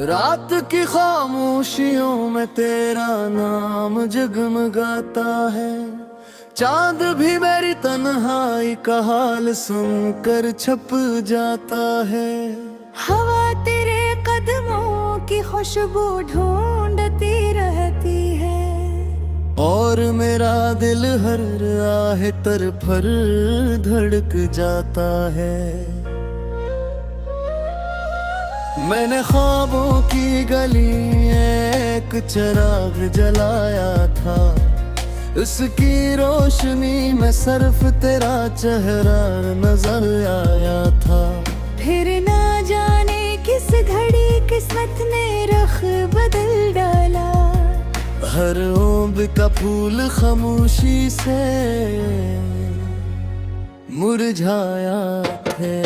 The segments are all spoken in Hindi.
रात की खामोशियों में तेरा नाम जगमगाता है। चांद भी मेरी तन्हाई का हाल सुनकर छप जाता है। हवा तेरे कदमों की खुशबू ढूंढती रहती है, और मेरा दिल हर राह तरफर धड़क जाता है। मैंने ख्वाबों की गली एक चिराग जलाया था, उसकी रोशनी में सिर्फ तेरा चेहरा नजर आया था। फिर ना जाने किस घड़ी किस्मत ने रुख बदल डाला। हर ओंब का फूल खामोशी से मुरझाया है।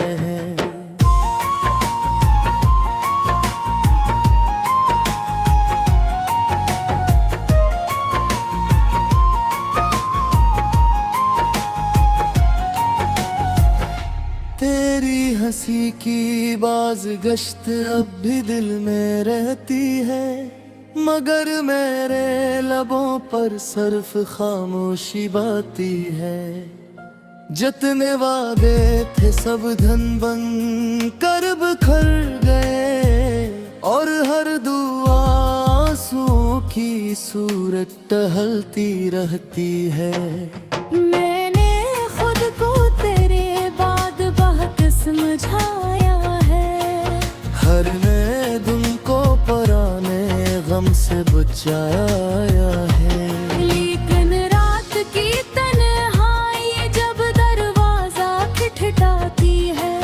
तेरी हंसी की बाज़गश्त अब भी दिल में रहती है, मगर मेरे लबों पर सिर्फ खामोशी बाती है। जितने वादे थे सब धन बन कर बिखर गए, और हर दुआ आंसुओं की सूरत टहलती रहती है। मैंने खुद को तेरे बाद बहुत समझाया है, हर नए दिन को पुराने गम से बचाया है। लेकिन रात की तन्हाई जब दरवाजा खटखटाती है,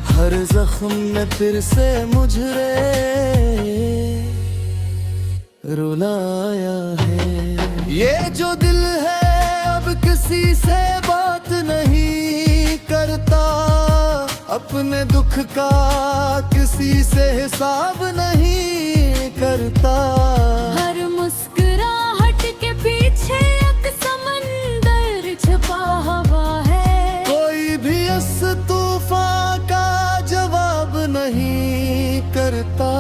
हर जख्म ने फिर से मुझे रुलाया है। ये जो दिल है अब किसी से बात नहीं करता, अपने दुख का किसी से हिसाब नहीं करता। हर मुस्कुराहट के पीछे एक समंदर छुपा हुआ है। कोई भी इस तूफान का जवाब नहीं करता।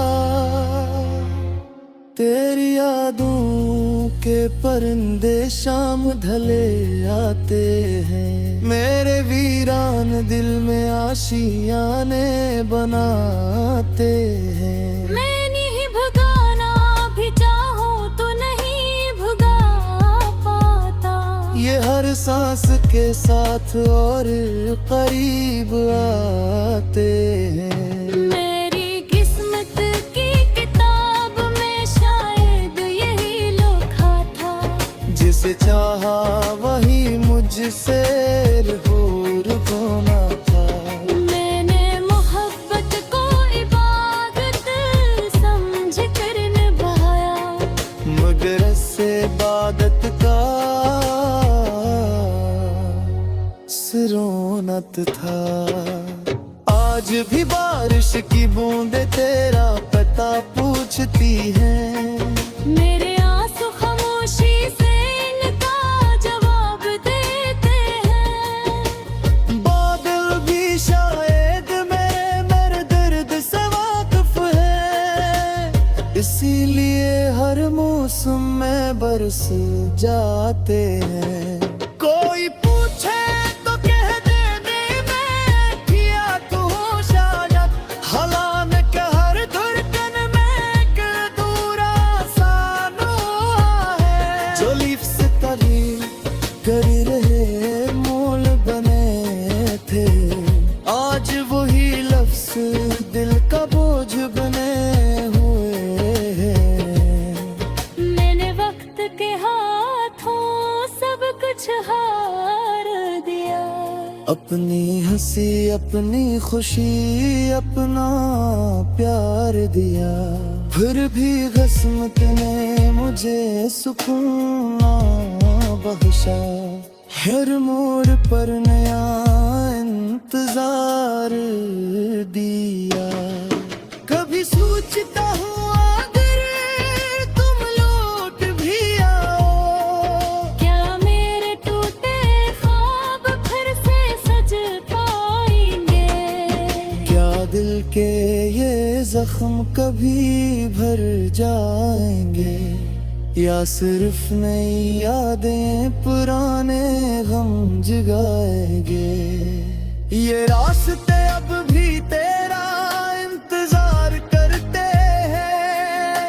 तेरी यादों के परिंदे शाम ढले आते हैं, मेरे वीरान दिल में आशियाने बनाते हैं। मैं नहीं भगाना भी चाहूं तो नहीं भगा पाता। ये हर सांस के साथ और करीब आते हैं। मेरी किस्मत की किताब में शायद यही लिखा था, जिसे चाहा वही मुझसे रूर होना था। मैंने मोहब्बत को इबादत समझ कर निभाया, मगर से इबादत का सिरोनत था। आज भी बारिश की बूंदे तेरा पता पूछती हैं। मेरे आंसू खामोशी से इनका जवाब देते हैं। बादल भी शायद मेरे दर्द से वाकिफ है, इसीलिए हर मौसम में बरस जाते हैं। कोई पूछे तो कह देने में किया तू शायद, हलान के हर धड़कन में एक दूरा सानो है। जो लिफ से तारीफ कर रहे मोल बने थे, आज वही लफ्ज दिल का बोझ बने हुए हैं। मैंने वक्त के हाथों सब कुछ हार दिया। अपनी हंसी अपनी खुशी अपना प्यार दिया, फिर भी किस्मत ने मुझे सुकून ना बख्शा। हर मोड़ पर नया इंतजार दिया। कभी सोचता हूँ अगर तुम लौट भी आओ, क्या मेरे टूटे ख्वाब फिर से सज पाएंगे? क्या दिल के ये जख्म कभी भर जाएंगे, या सिर्फ नई यादें पुराने गम जगाएंगे। ये रास्ते अब भी तेरा इंतजार करते हैं,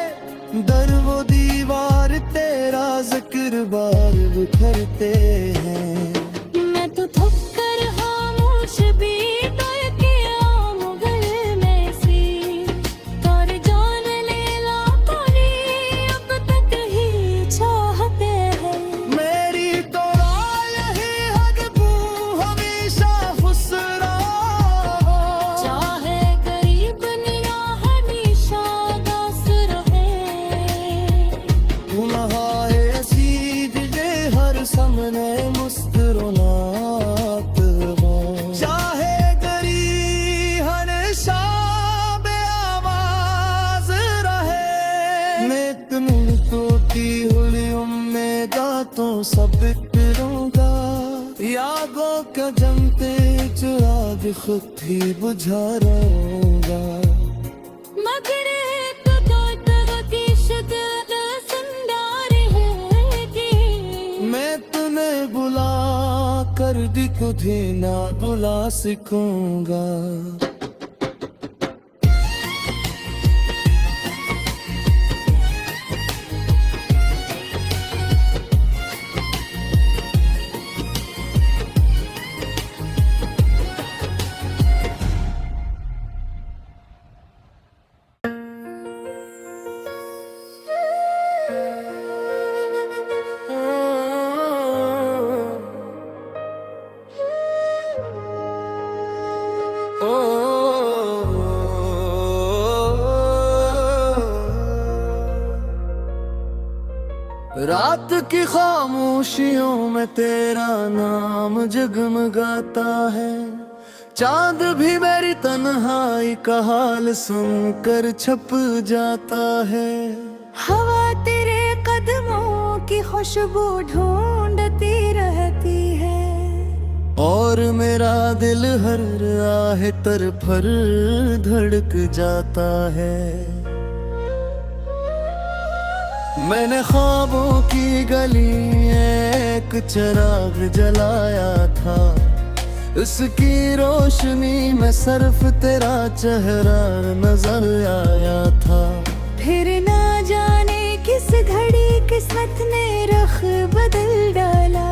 दर वो दीवार तेरा जिक्र बार बिखरते हैं। मैं तो थक कर खामोश भी तोड़ के आऊं गले में सी, तोर जान ले ला कोनी अब तक ही चाहते हैं। मेरी तो यही हदबू हमेशा खुश रहो, चाहे गरीब निगाह हमेशा दास रहे। गुनाहे असीद दे हर सामने मुस्कुरात हो, चाहे गरीब हमेशा बेआवाज रहे। मैं तुम टूटी हुई उम्मीदां तो सब करूंगा, यादों का जमते चिराग खुद ही बुझा रहूंगा। मगर एक तो तरह शिद्दत संदार है कि मैं तुम्हें बुला कर भी खुद ही ना बुला सकूंगा। रात की खामोशियों में तेरा नाम जगमगाता है, चांद भी मेरी तन्हाई का हाल सुनकर छप जाता है। हवा तेरे कदमों की खुशबू ढूंढती रहती है, और मेरा दिल हर राह तरफर धड़क जाता है। मैंने ख्वाबों की गली एक चिराग जलाया था, उसकी रोशनी में सिर्फ तेरा चेहरा नजर आया था। फिर ना जाने किस घड़ी किस्मत ने रुख बदल डाला,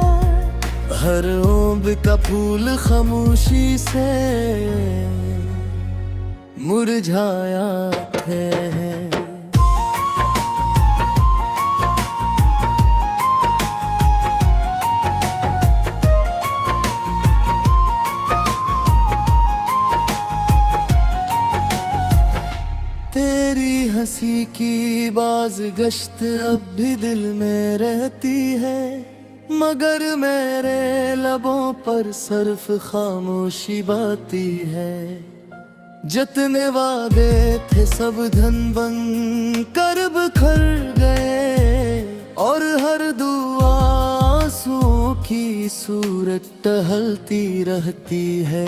हर ओंब का फूल खामोशी से मुरझाया है। तेरी हंसी की बाज गश्त अब भी दिल में रहती है, मगर मेरे लबों पर सिर्फ खामोशी बाती है। जितने वादे थे सब धन बन कर बिखर गए, और हर दुआ आंसुओं की सूरत टहलती रहती है।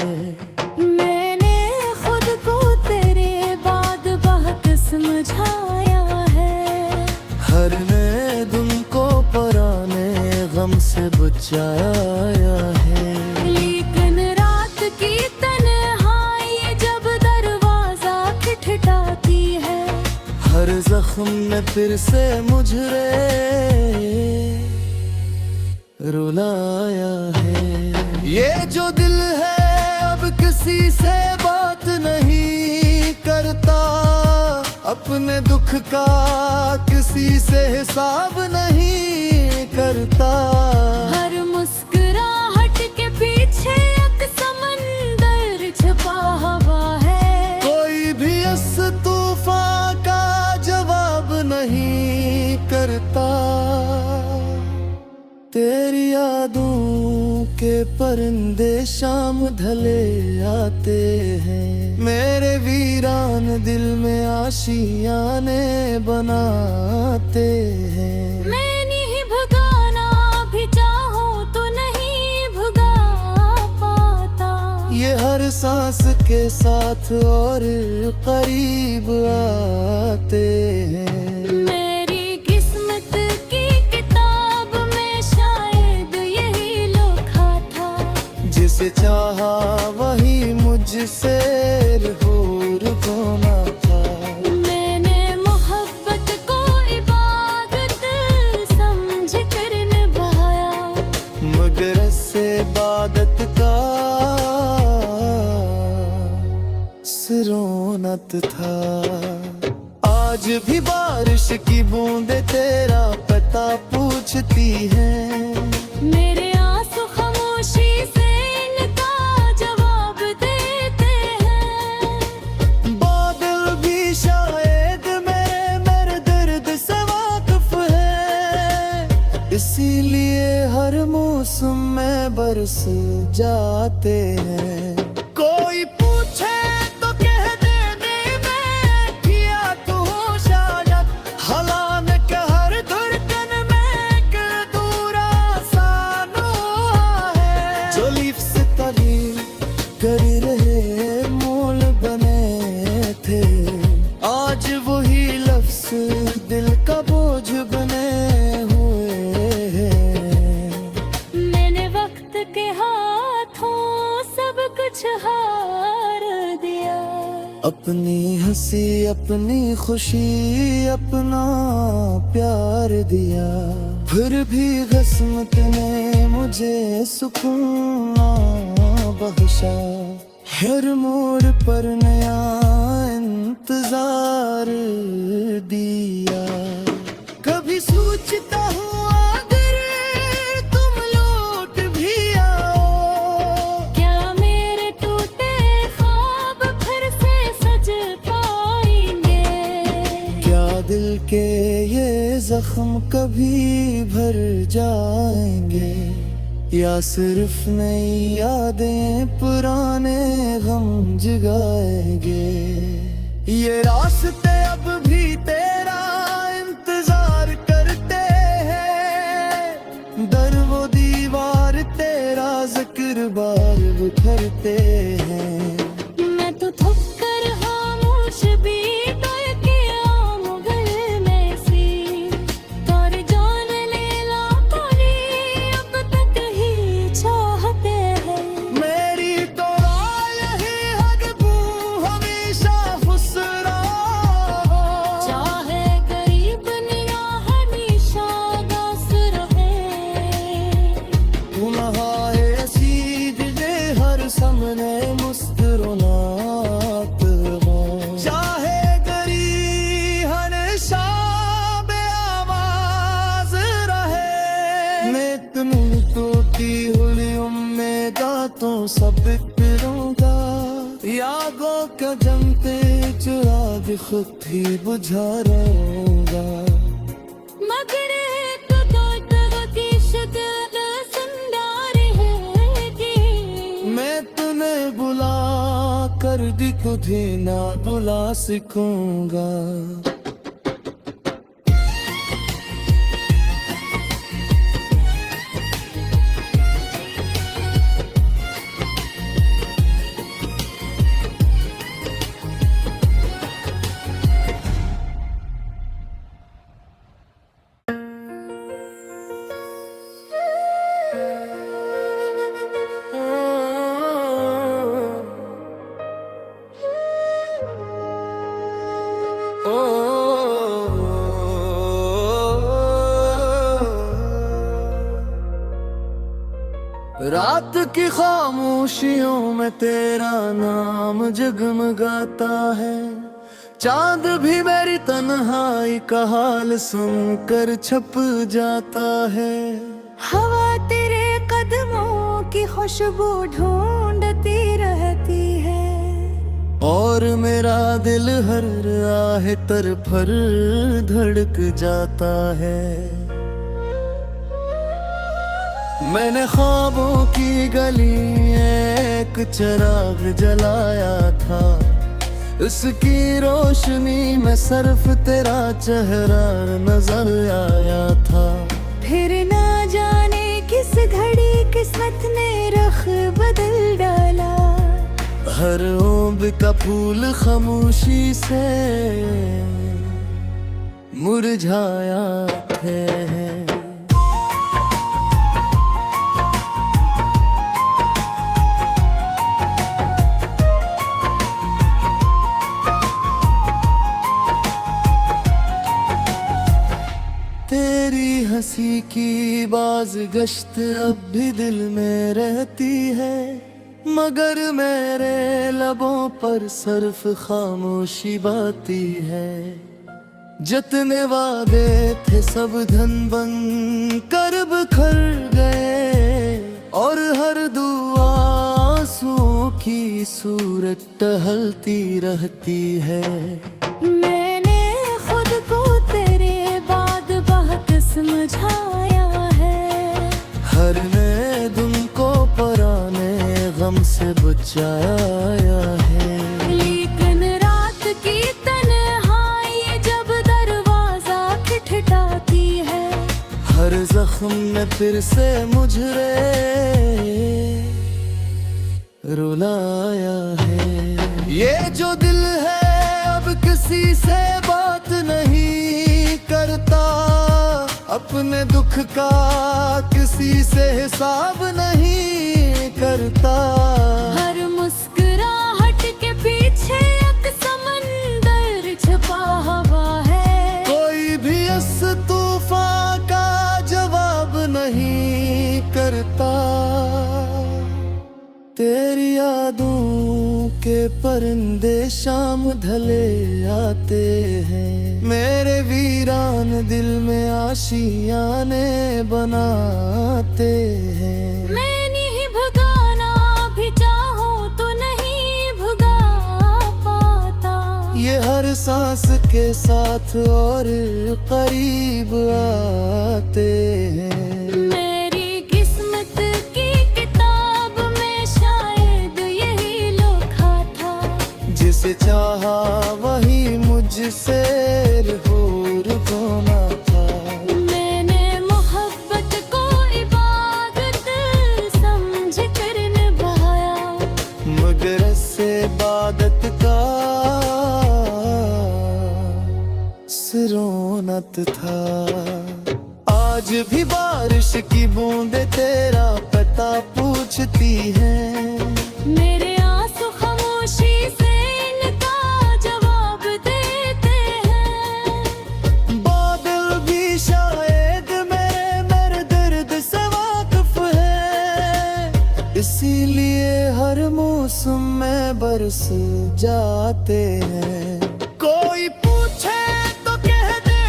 मैंने खुद को तेरे बाद बहुत समझाया है, हर नए दिन को पुराने गम से बचाया है। लेकिन रात की तन्हाई जब दरवाजा खटखटाती है, हर जख्म में फिर से मुझे रुलाया है। ये जो दिल है अब किसी से बात नहीं करता, अपने दुख का किसी से हिसाब नहीं करता। हर मुस्कुराहट के पीछे एक समंदर छुपा हुआ है, कोई भी इस तूफान का जवाब नहीं करता। तेरी यादों के परिंदे शाम ढले आते हैं, मेरे वीरान दिल में आशियाने बनाते हैं। मैं नहीं भगाना भी चाहूं तो नहीं भगा पाता, ये हर सांस के साथ और करीब आते हैं। मेरी किस्मत की किताब में शायद यही लिखा था, जिसे चाहा वही मुझसे रूर होना था। मैंने मोहब्बत को इबादत समझ कर निभाया, मगर इससे इबादत का सिरोनत था। आज भी बारिश की बूंदें तेरा पता पूछती हैं। मेरे आंसू खामोशी से इनका जवाब देते हैं। बादल भी शायद मेरे दर्द से वाकिफ है, इसीलिए हर मौसम में बरस जाते हैं। कोई पूछे तो कह देने में किया तू शायद, हलान के हर धड़कन में एक दूरा सानो है। जो लिफ्ट से तारीफ कर रहे मोल बने थे, आज वही लफ्ज दिल का बोझ बने हुए हैं। मैंने वक्त के हाथों सब कुछ हार दिया, अपनी हंसी अपनी खुशी अपना प्यार दिया। फिर भी किस्मत ने मुझे सुकून ना बख्शा, हर मोड़ पर नया इंतजार दिया। कभी सोचता हूँ अगर तुम लौट भी आओ, क्या मेरे टूटे ख्वाब फिर से सज पाएंगे? क्या दिल के ये जख्म कभी भर जाएंगे, या सिर्फ नई यादें पुराने गम जगाएंगे। ये रास्ते अब भी तेरा इंतजार करते हैं, दर वो दीवार तेरा जिक्र बार बिखरते हैं। मैं तो थक कर खामोश भी तय किया मुगल में सी, तोर जान लेला पानी अब तक ही चाहते हैं। मेरी तो राय ही हगबू हमेशा खुश रहो, चाहे गरीब निया हमेशा दास रहे। तू नहाए सीध दे हर सामने मुस्कुरात हो, चाहे गरी हमेशा बेआवाज रहे। मैं तुम टूटी हुई उम्मीदां तो सब फिरूंगा, यादों का जमते चिराग खुद ही बुझा रहूंगा। मगर एक तो की शिकल जिंदा रहेगी। मैं तुम्हें बुला कर भी तुझे ना बुला सकूंगा। रात की खामोशियों में तेरा नाम जगमगाता है, चांद भी मेरी तन्हाई का हाल सुनकर छप जाता है। हवा तेरे कदमों की खुशबू ढूंढती रहती है, और मेरा दिल हर राह तरफर धड़क जाता है। मैंने ख्वाबों की गली एक चिराग जलाया था, उसकी रोशनी में सिर्फ तेरा चेहरा नजर आया था। फिर ना जाने किस घड़ी किस्मत ने रुख बदल डाला, हर ओंब का फूल खामोशी से मुरझाया है। तेरी हंसी की बाज गश्त अब भी दिल में रहती है, मगर मेरे लबों पर सिर्फ खामोशी बाती है। जितने वादे थे सब धन बन कर बिखर गए, और हर दुआ आंसुओं की सूरत टहलती रहती है। मैंने खुद को तेरे बाद बहुत समझाया है, हर नए दिन को पुराने गम से बचाया है। लेकिन रात की तन्हाई जब दरवाजा खटखटाती है, हर जख्म में फिर से मुझे रुलाया है। ये जो दिल है अब किसी से बात नहीं करता, अपने दुख का किसी से हिसाब नहीं करता। हर मुस्कुराहट के पीछे एक समंदर छुपा हुआ है, कोई भी इस तूफान का जवाब नहीं करता। तेरी यादों के परिंदे शाम ढले आते हैं, मेरे वीरान दिल में आशियाने बनाते हैं। मैं नहीं भगाना भी चाहूं तो नहीं भगा पाता, ये हर सांस के साथ और करीब आते हैं। मेरी किस्मत की किताब में शायद यही लिखा था, जिसे चाहा वही मुझसे होना था। मैंने मोहब्बत को इबादत समझ कर निभाया, मगर इससे इबादत का सिरोनत था। आज भी बारिश की बूंदे तेरा पता पूछती हैं, मेरे आंसू खामोशी से इनका जवाब देते हैं। बादल भी शायद मेरे दर्द से वाकिफ है, इसीलिए हर मौसम में बरस जाते हैं। कोई पूछे तो कह दे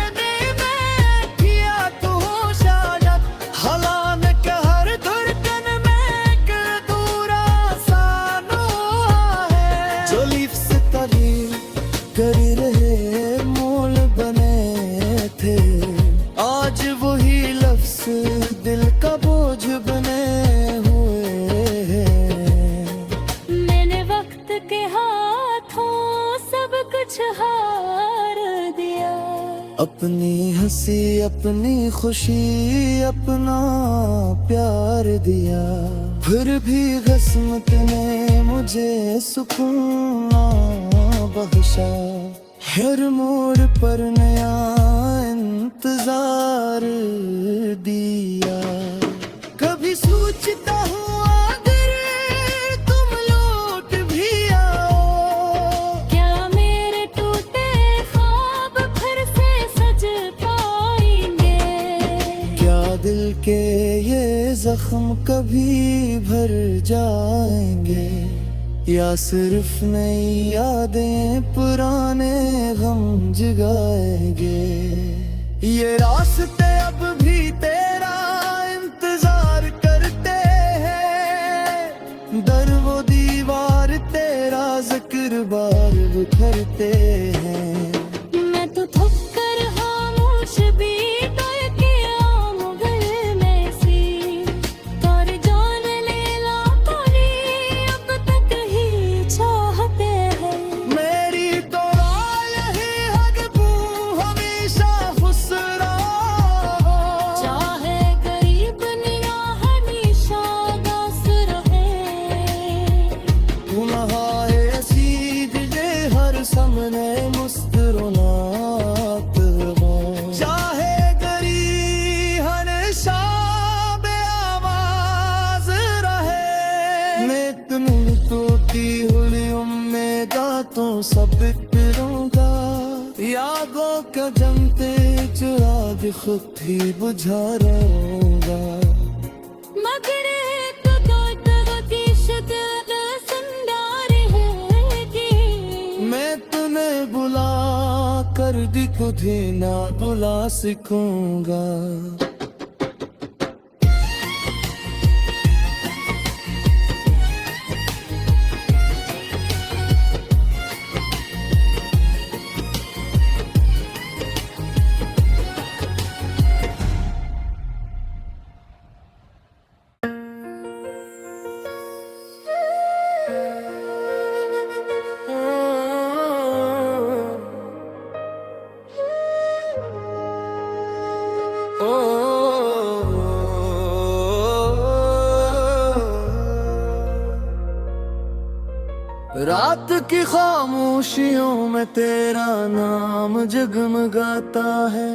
मैं किया तू शायद, हलान के हर धड़कन में एक दूरा सानो है। जो लिफ्स तारीफ कर रहे मोल बने थे, आज वही लफ्ज दिल का बोझ बने हुए हैं। मैंने वक्त के हाथों सब कुछ हार दिया, अपनी हंसी अपनी खुशी अपना प्यार दिया, फिर भी किस्मत ने मुझे सुकून ना बख्शा। हर मोड़ पर नया इंतजार दिया। कभी सोचता हूँ अगर तुम लौट भी आओ, क्या मेरे टूटे ख्वाब फिर से सज पाएंगे? क्या दिल के ये जख्म कभी भर जाएंगे, या सिर्फ नई यादें पुराने गम जगाएंगे। ये रास्ते अब भी तेरा इंतजार करते हैं, दर वो दीवार तेरा जिक्र बार बिखरते हैं। मैं तो थक कर खामोश भी डर के आम घर में सी, कर जान लेला पानी अब तक ही चाहते हैं। मेरी तो राय है हक हमेशा खुश रहो, चाहे गरीब निगाह हमेशा दास रहे। गुनाह बातों सब बिखरूंगा, यादों का जमते चिराग खुद ही बुझा रहूंगा। मगर एक होती शिद्दत सुंदर है कि मैं तुम्हें बुला कर भी खुद ही ना बुला सकूंगा। रात की खामोशियों में तेरा नाम जगमगाता है,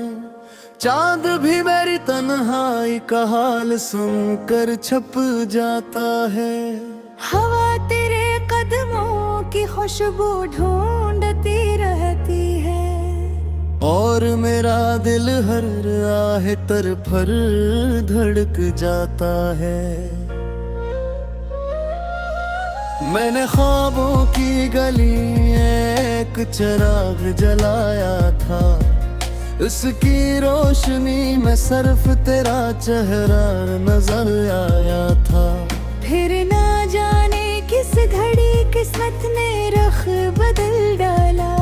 चांद भी मेरी तन्हाई का हाल सुनकर छप जाता है। हवा तेरे कदमों की खुशबू ढूंढती रहती है, और मेरा दिल हर राह तरफर धड़क जाता है। मैंने ख्वाबों की गली एक चिराग जलाया था, उसकी रोशनी में सिर्फ तेरा चेहरा नजर आया था। फिर ना जाने किस घड़ी किस्मत ने रुख बदल डाला,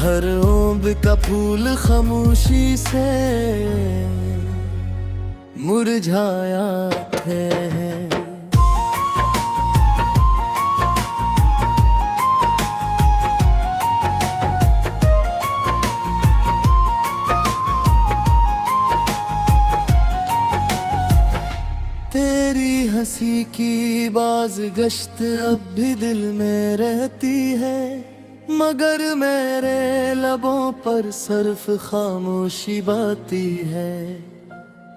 हर ओंब का फूल खामोशी से मुरझाया है। तेरी हंसी की बाज गश्त अब भी दिल में रहती है, मगर मेरे लबों पर सिर्फ खामोशी बाती है।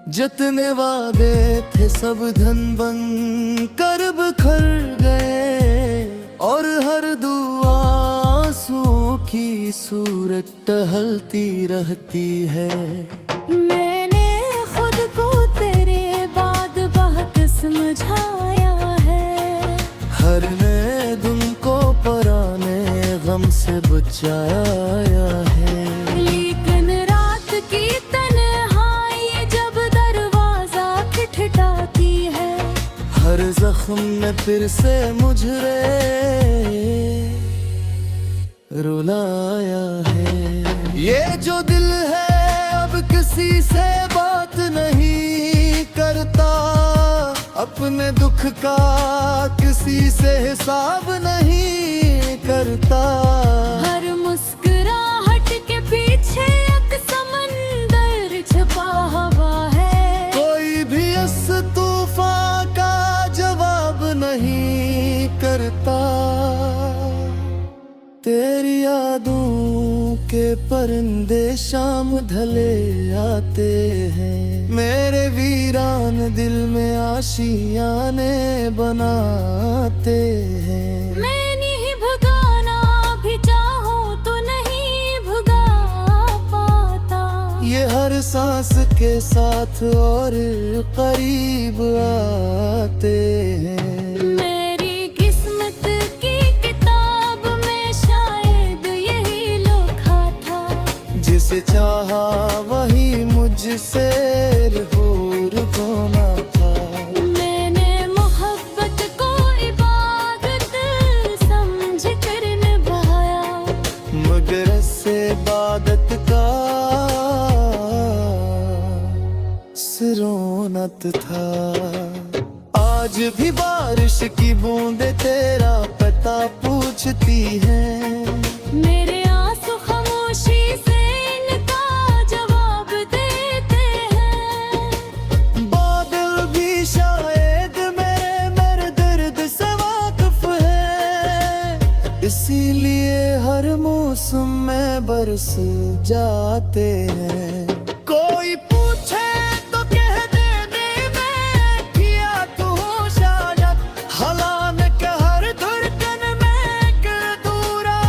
जितने वादे थे सब धन बन कर बिखर गए, और हर दुआ आंसुओं की सूरत टहलती रहती है। मैंने खुद को तेरे बाद बहुत समझाया है, हर नए दिन को पुराने गम से बचाया है। लेकिन रात की तन्हाई जब दरवाजा खटखटाती है, हर जख्म में फिर से मुझे रुलाया है। ये जो दिल है अब किसी से बात नहीं करता, अपने दुख का किसी से हिसाब नहीं करता। हर मुस्कुराहट के पीछे एक समंदर छुपा हुआ है, कोई भी इस तूफान का जवाब नहीं करता। तेरी यादों के परिंदे शाम ढले आते हैं, मेरे वीरान दिल में आशियाने बनाते हैं। मैं नहीं भगाना भी चाहूं तो नहीं भगा पाता, ये हर सांस के साथ और करीब आते हैं। मेरी किस्मत की किताब में शायद यही लिखा था, जिसे चाहा वही मुझसे रूर होना था। मैंने मोहब्बत को इबादत समझ कर निभाया, मगर से इबादत का सिरोनत था। आज भी बारिश की बूंदें तेरा पता पूछती हैं, मेरे आंसू खामोशी से इनका जवाब देते हैं। बादल भी शायद मेरे दर्द से वाकिफ है, इसीलिए हर मौसम में बरस जाते हैं। कोई पूछे तो कह देने में किया तू शायद, हलान के हर धड़कन में एक अधूरा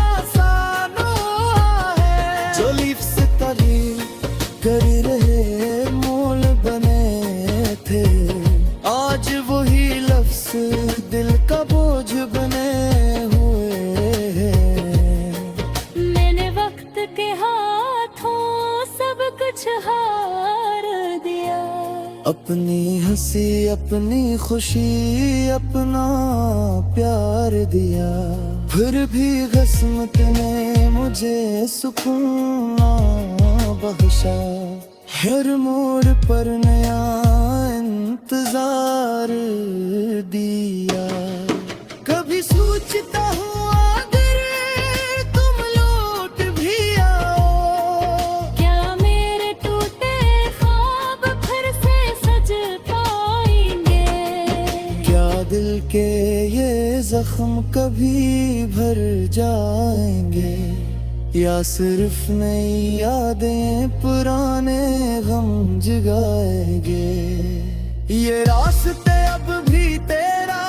अपनी हंसी अपनी खुशी अपना प्यार दिया, फिर भी किस्मत ने मुझे सुकून ना बख्शा। हर मोड़ पर नया इंतजार दिया। कभी सोचता हूँ अगर तुम लौट भी आओ, क्या मेरे टूटे ख्वाब फिर से सज पाएंगे? क्या दिल के ये जख्म कभी भर जाएंगे, या सिर्फ नई यादें पुराने गम जगाएंगे। ये रास्ते अब भी तेरा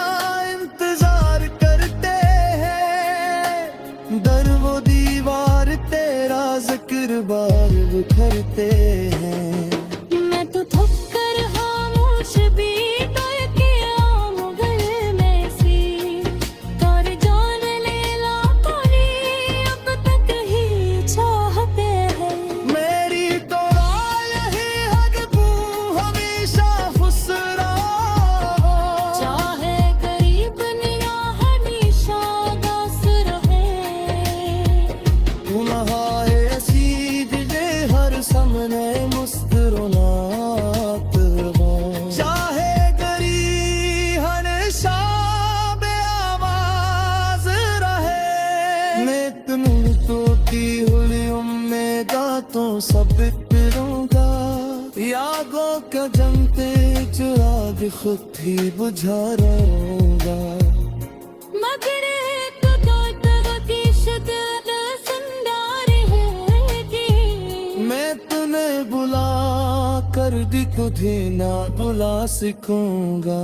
इंतजार करते हैं, दर वो दीवार तेरा जिक्र बार बिखरते हैं। मैं तो थक कर खामोश भी तोड़ के आऊं गले में सी, कर जान ले लाखों ने अब तक ही चाहते हैं। मेरी तो यही हक तू हमेशा खुश रहो, चाहे गरीब निगाह हमेशा दास रहे। तू नहाए सीध दे हर सामने मुस्कुरात हो, चाहे गरीब हमेशा बेआवाज रहे। मैं तुम टूटी हुई उम्मीदा तो सब करूंगा, यादों का जमते चिराग खुद ही बुझा रहूंगा। मगर एक दर्द की शिद्दत संदार है कि मैं तुम्हें बुला कर भी खुद ही ना बुला सकूंगा।